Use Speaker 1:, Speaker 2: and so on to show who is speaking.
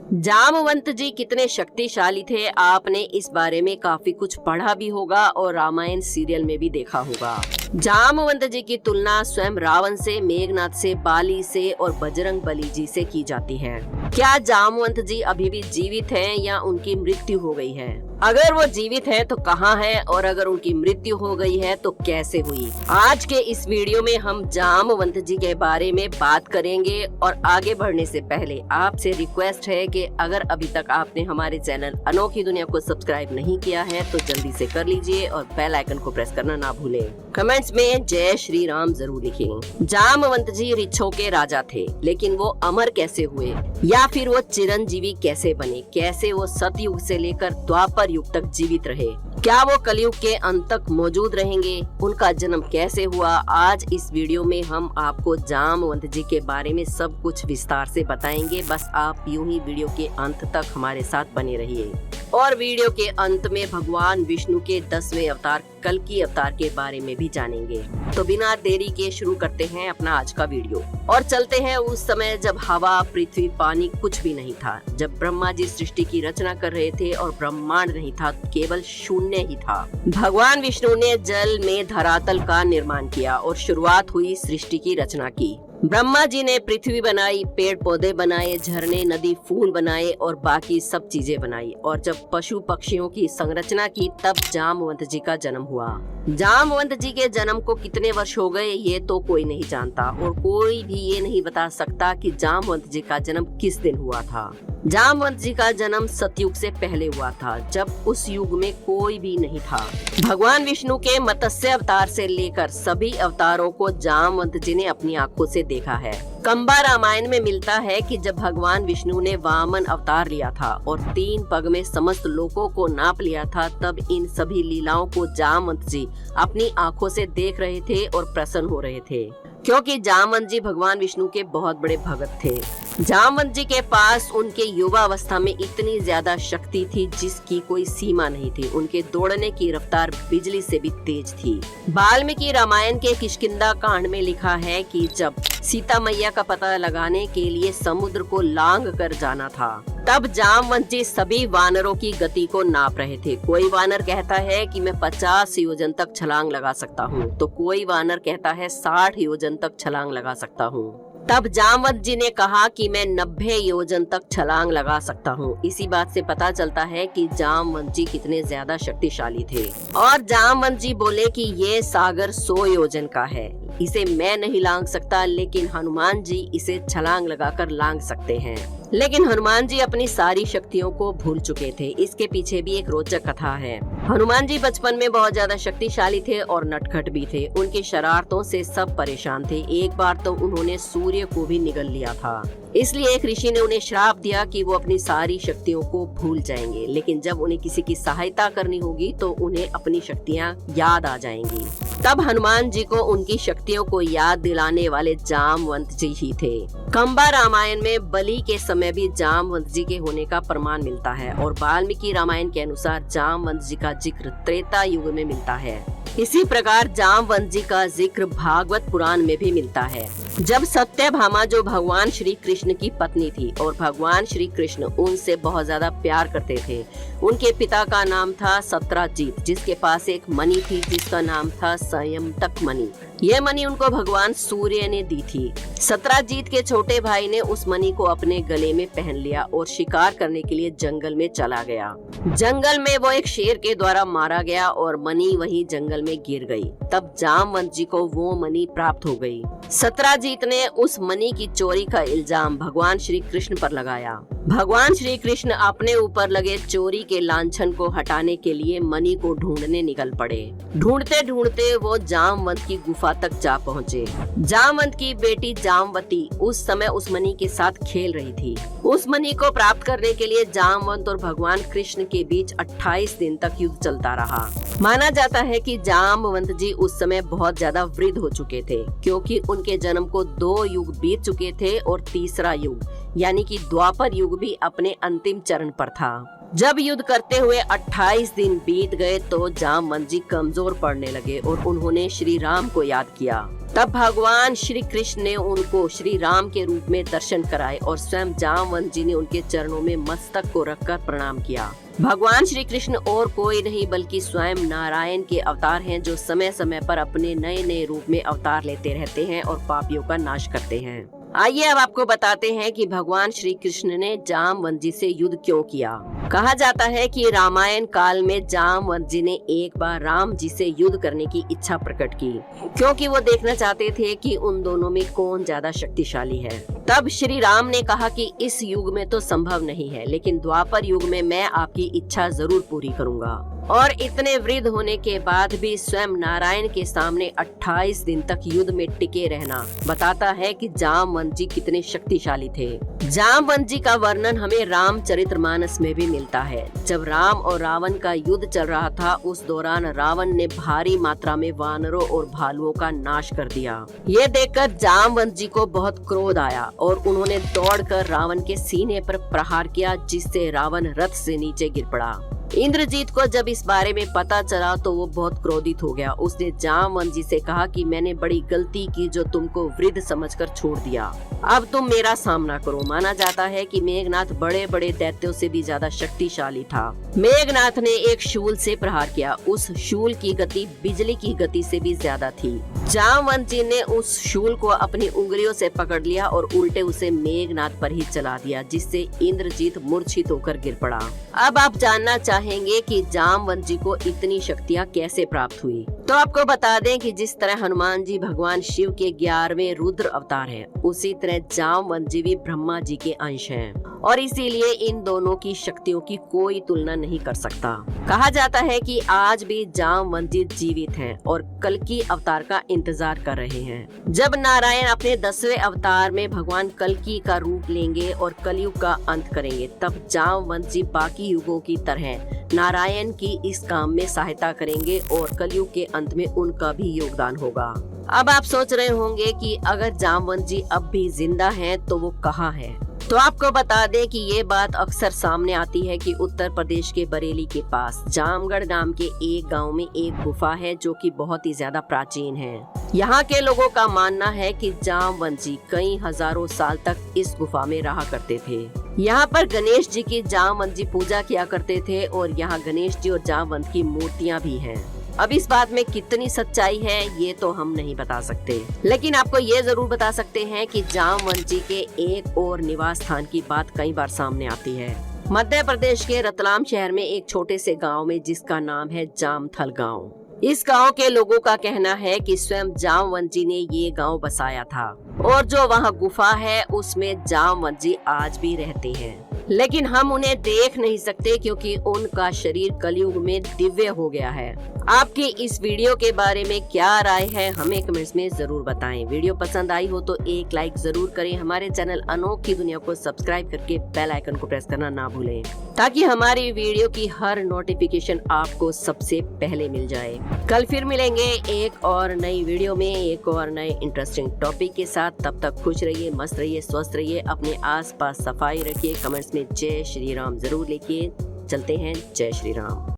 Speaker 1: जामवंत जी कितने शक्तिशाली थे, आपने इस बारे में काफी कुछ पढ़ा भी होगा और रामायण सीरियल में भी देखा होगा। जामवंत जी की तुलना स्वयं रावण से, मेघनाथ से, बाली से और बजरंग बली जी से की जाती है। क्या जामवंत जी अभी भी जीवित हैं या उनकी मृत्यु हो गई है? अगर वो जीवित है तो कहाँ है, और अगर उनकी मृत्यु हो गई है तो कैसे हुई? आज के इस वीडियो में हम जामवंत जी के बारे में बात करेंगे। और आगे बढ़ने से पहले आपसे रिक्वेस्ट है कि अगर अभी तक आपने हमारे चैनल अनोखी दुनिया को सब्सक्राइब नहीं किया है तो जल्दी से कर लीजिए और बेल आइकन को प्रेस करना ना भूलें। कमेंट्स में जय श्री राम जरूर लिखें। जामवंत जी ऋक्षों के राजा थे, लेकिन वो अमर कैसे हुए या फिर वो चिरंजीवी कैसे बने? कैसे वो सतयुग से लेकर द्वापर युग तक जीवित रहे? क्या वो कलयुग के अंत तक मौजूद रहेंगे? उनका जन्म कैसे हुआ? आज इस वीडियो में हम आपको जामवंत जी के बारे में सब कुछ विस्तार से बताएंगे। बस आप यूं ही वीडियो के अंत तक हमारे साथ बने रहिए। और वीडियो के अंत में भगवान विष्णु के 10वें अवतार कल्कि अवतार के बारे में भी जानेंगे। तो बिना देरी के शुरू करते हैं अपना आज का वीडियो और चलते हैं उस समय जब हवा, पृथ्वी, पानी कुछ भी नहीं था, जब ब्रह्मा जी सृष्टि की रचना कर रहे थे और ब्रह्मांड नहीं था, केवल शून्य ही था। भगवान विष्णु ने जल में धरातल का निर्माण किया और शुरुआत हुई सृष्टि की रचना की। ब्रह्मा जी ने पृथ्वी बनाई, पेड़ पौधे बनाए, झरने, नदी, फूल बनाए और बाकी सब चीजें बनाई। और जब पशु पक्षियों की संरचना की तब जामवंत जी का जन्म हुआ। जामवंत जी के जन्म को कितने वर्ष हो गए ये तो कोई नहीं जानता, और कोई भी ये नहीं बता सकता कि जामवंत जी का जन्म किस दिन हुआ था। जामवंत जी का जन्म सतयुग से पहले हुआ था, जब उस युग में कोई भी नहीं था। भगवान विष्णु के मत्स्य अवतार से लेकर सभी अवतारों को जामवंत जी ने अपनी आंखों से देखा है। कंबा रामायण में मिलता है कि जब भगवान विष्णु ने वामन अवतार लिया था और 3 पग में समस्त लोकों को नाप लिया था, तब इन सभी लीलाओं को जामवंत जी अपनी आंखों से देख रहे थे और प्रसन्न हो रहे थे, क्योंकि जामवंत जी भगवान विष्णु के बहुत बड़े भक्त थे। जामवंत जी के पास उनके युवावस्था में इतनी ज्यादा शक्ति थी जिसकी कोई सीमा नहीं थी। उनके दौड़ने की रफ्तार बिजली से भी तेज थी। वाल्मीकि रामायण के किष्किंधा कांड में लिखा है कि जब सीता मैया का पता लगाने के लिए समुद्र को लांग कर जाना था, तब जामवंत जी सभी वानरों की गति को नाप रहे थे। कोई वानर कहता है कि मैं 50 योजन तक छलांग लगा सकता हूँ, तो कोई वानर कहता है 60 योजन तक छलांग लगा सकता हूँ। तब जामवंत जी ने कहा कि मैं 90 योजन तक छलांग लगा सकता हूँ। इसी बात से पता चलता है कि जामवंत जी कितने ज्यादा शक्तिशाली थे। और जामवंत जी बोले कि ये सागर 100 योजन का है, इसे मैं नहीं लांग सकता, लेकिन हनुमान जी इसे छलांग लगाकर लांग सकते हैं। लेकिन हनुमान जी अपनी सारी शक्तियों को भूल चुके थे। इसके पीछे भी एक रोचक कथा है। हनुमान जी बचपन में बहुत ज्यादा शक्तिशाली थे और नटखट भी थे। उनकी शरारतों से सब परेशान थे। एक बार तो उन्होंने सूर्य को भी निगल लिया था। इसलिए एक ऋषि ने उन्हें श्राप दिया कि वो अपनी सारी शक्तियों को भूल जाएंगे, लेकिन जब उन्हें किसी की सहायता करनी होगी तो उन्हें अपनी शक्तियाँ याद आ जाएंगी। तब हनुमान जी को उनकी शक्तियों को याद दिलाने वाले जामवंत जी ही थे। कंबा रामायण में बलि के समय भी जामवंत जी के होने का प्रमाण मिलता है, और वाल्मीकि रामायण के अनुसार जामवंत जी का जिक्र त्रेता युग में मिलता है। इसी प्रकार जामवंत जी का जिक्र भागवत पुराण में भी मिलता है। जब सत्यभामा, जो भगवान श्री कृष्ण की पत्नी थी और भगवान श्री कृष्ण उनसे बहुत ज्यादा प्यार करते थे, उनके पिता का नाम था सत्राजीत, जिसके पास एक मणि थी जिसका नाम था संयमतक मणि। यह मणि उनको भगवान सूर्य ने दी थी। सत्राजीत के छोटे भाई ने उस मणि को अपने गले में पहन लिया और शिकार करने के लिए जंगल में चला गया। जंगल में वो एक शेर के द्वारा मारा गया और मणि वही जंगल में गिर गई। तब जामवंत जी को वो मणि प्राप्त हो गई। सत्राजीत ने उस मणि की चोरी का इल्जाम भगवान श्री कृष्ण पर लगाया। भगवान श्री कृष्ण अपने ऊपर लगे चोरी के लांछन को हटाने के लिए मणि को ढूंढने निकल पड़े। ढूंढते ढूंढते वो जामवंत की गुफा तक जा पहुँचे। जामवंत की बेटी जामवती उस समय उस मणि के साथ खेल रही थी। उस मणि को प्राप्त करने के लिए जामवंत और भगवान कृष्ण के बीच 28 दिन तक युद्ध चलता रहा। माना जाता है कि जामवंत जी उस समय बहुत ज्यादा वृद्ध हो चुके थे, क्योंकि उनके जन्म को 2 युग बीत चुके थे और तीसरा युग यानी कि द्वापर युग भी अपने अंतिम चरण पर था। जब युद्ध करते हुए 28 दिन बीत गए तो जामवंत जी कमजोर पड़ने लगे और उन्होंने श्री राम को याद किया। तब भगवान श्री कृष्ण ने उनको श्री राम के रूप में दर्शन कराए और स्वयं जामवंत जी ने उनके चरणों में मस्तक को रखकर प्रणाम किया। भगवान श्री कृष्ण और कोई नहीं बल्कि स्वयं नारायण के अवतार हैं, जो समय समय पर अपने नए नए रूप में अवतार लेते रहते हैं और पापियों का नाश करते हैं। आइए अब आपको बताते हैं कि भगवान श्री कृष्ण ने जामवंत जी से युद्ध क्यों किया। कहा जाता है कि रामायण काल में जामवंत जी ने एक बार राम जी से युद्ध करने की इच्छा प्रकट की, क्योंकि वो देखना चाहते थे कि उन दोनों में कौन ज्यादा शक्तिशाली है। तब श्री राम ने कहा कि इस युग में तो संभव नहीं है, लेकिन द्वापर युग में मैं आपकी इच्छा जरूर पूरी करूंगा। और इतने वृद्ध होने के बाद भी स्वयं नारायण के सामने 28 दिन तक युद्ध में टिके रहना बताता है कि जामवंत जी कितने शक्तिशाली थे। जामवंत जी का वर्णन हमें रामचरितमानस में भी मिलता है। जब राम और रावण का युद्ध चल रहा था, उस दौरान रावण ने भारी मात्रा में वानरों और भालुओं का नाश कर दिया। ये देखकर जामवंत जी को बहुत क्रोध आया और उन्होंने दौड़कर रावण के सीने पर प्रहार किया, जिससे रावण रथ से नीचे गिर पड़ा। इंद्रजीत को जब इस बारे में पता चला तो वो बहुत क्रोधित हो गया। उसने जामवंत जी से कहा कि मैंने बड़ी गलती की जो तुमको वृद्ध समझकर छोड़ दिया। अब तुम मेरा सामना करो। माना जाता है कि मेघनाथ बड़े बड़े दैत्यों से भी ज्यादा शक्तिशाली था। मेघनाथ ने एक शूल से प्रहार किया। उस शूल की गति बिजली की गति से भी ज्यादा थी। जामवंत जी ने उस शूल को अपनी उंगलियों से पकड़ लिया और उल्टे उसे मेघनाथ पर ही चला दिया, जिससे इंद्रजीत मूर्छित होकर गिर पड़ा। अब आप जानना चाहेंगे कि जामवंत जी को इतनी शक्तियाँ कैसे प्राप्त हुई, तो आपको बता दें कि जिस तरह हनुमान जी भगवान शिव के 11वें रुद्र अवतार हैं, उसी तरह जामवंत जी भी ब्रह्मा जी के अंश हैं और इसीलिए इन दोनों की शक्तियों की कोई तुलना नहीं कर सकता। कहा जाता है कि आज भी जामवंत जी जीवित हैं और कल्कि अवतार का इंतजार कर रहे हैं। जब नारायण अपने 10वें अवतार में भगवान कल्कि का रूप लेंगे और कलयुग का अंत करेंगे, तब जामवंत जी बाकी युगों की तरह नारायण की इस काम में सहायता करेंगे और कलयुग के अंत में उनका भी योगदान होगा। अब आप सोच रहे होंगे कि अगर जामवंत जी अब भी जिंदा हैं तो वो कहाँ है। तो आपको बता दें कि ये बात अक्सर सामने आती है कि उत्तर प्रदेश के बरेली के पास जामगढ़ नाम के एक गांव में एक गुफा है, जो कि बहुत ही ज्यादा प्राचीन है। यहाँ के लोगों का मानना है कि जामवंत जी कई हजारों साल तक इस गुफा में रहा करते थे। यहाँ पर गणेश जी की जामवंत जी पूजा किया करते थे और यहाँ गणेश जी और जामवंत की मूर्तियाँ भी हैं। अब इस बात में कितनी सच्चाई है ये तो हम नहीं बता सकते, लेकिन आपको ये जरूर बता सकते हैं कि जामवंत जी के एक और निवास स्थान की बात कई बार सामने आती है। मध्य प्रदेश के रतलाम शहर में एक छोटे से गांव में, जिसका नाम है जामथल गांव। इस गांव के लोगों का कहना है कि स्वयं जामवंत जी ने ये गांव बसाया था और जो वहाँ गुफा है उसमें जामवंत जी आज भी रहते हैं, लेकिन हम उन्हें देख नहीं सकते क्योंकि उनका शरीर कलयुग में दिव्य हो गया है। आपकी इस वीडियो के बारे में क्या राय है हमें कमेंट्स में जरूर बताएं। वीडियो पसंद आई हो तो एक लाइक जरूर करें। हमारे चैनल अनोखी दुनिया को सब्सक्राइब करके बेल आइकन को प्रेस करना ना भूलें, ताकि हमारी वीडियो की हर नोटिफिकेशन आपको सबसे पहले मिल जाए। कल फिर मिलेंगे एक और नई वीडियो में एक और नए इंटरेस्टिंग टॉपिक के साथ। तब तक खुश रहिए, मस्त रहिए, स्वस्थ रहिए, अपने आसपास सफाई रखिए। कमेंट्स में जय श्री राम जरूर लिखिए। चलते हैं, जय श्री राम।